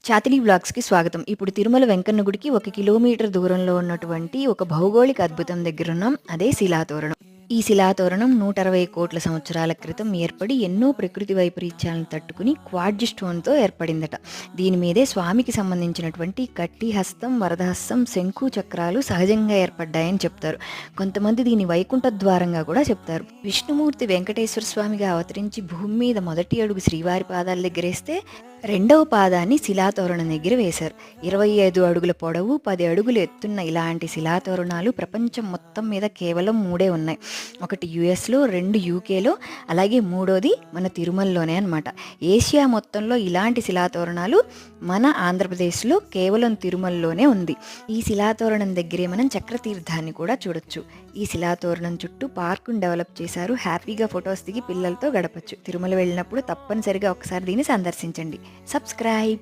చాతిలి వ్లాగ్స్‌కి స్వాగతం. ఇప్పుడు తిరుమల వెంకన్న గుడికి 1 కిలోమీటర్ దూరంలో ఉన్నటువంటి ఒక భౌగోళిక అద్భుతం దగ్గరున్నాం. అదే శిలాతోరణం. ఈ శిలాతోరణం 160 కోట్ల సంవత్సరాల క్రితం ఏర్పడి ఎన్నో ప్రకృతి వైపరీత్యాలను తట్టుకుని క్వార్ట్జ్ స్టోన్‌తో ఏర్పడిందట. దీని మీదే స్వామికి సంబంధించినటువంటి కట్టి హస్తం, వరదహస్తం, శంఖు చక్రాలు సహజంగా ఏర్పడ్డాయని చెప్తారు. కొంతమంది దీన్ని వైకుంఠ ద్వారంగా కూడా చెప్తారు. విష్ణుమూర్తి వెంకటేశ్వర స్వామిగా అవతరించి భూమి మీద మొదటి అడుగు శ్రీవారి పాదాల దగ్గరేస్తే రెండవ పాదాన్ని శిలాతోరణం దగ్గర వేశారు. 25 అడుగుల పొడవు, 10 అడుగులు ఎత్తున్న ఇలాంటి శిలాతోరణాలు ప్రపంచం మొత్తం మీద కేవలం 3 ఉన్నాయి. ఒకటి యుఎస్లో, 2 యూకేలో, అలాగే మూడోది మన తిరుమలలోనే అనమాట. ఏషియా మొత్తంలో ఇలాంటి శిలాతోరణాలు మన ఆంధ్రప్రదేశ్లో కేవలం తిరుమలలోనే ఉంది. ఈ శిలాతోరణం దగ్గరే మనం చక్రతీర్థాన్ని కూడా చూడొచ్చు. ఈ శిలాతోరణం చుట్టూ పార్కును డెవలప్ చేశారు. హ్యాపీగా ఫొటోస్ దిగి పిల్లలతో గడపచ్చు. తిరుమల వెళ్ళినప్పుడు తప్పనిసరిగా ఒకసారి దీన్ని సందర్శించండి. సబ్స్క్రైబ్.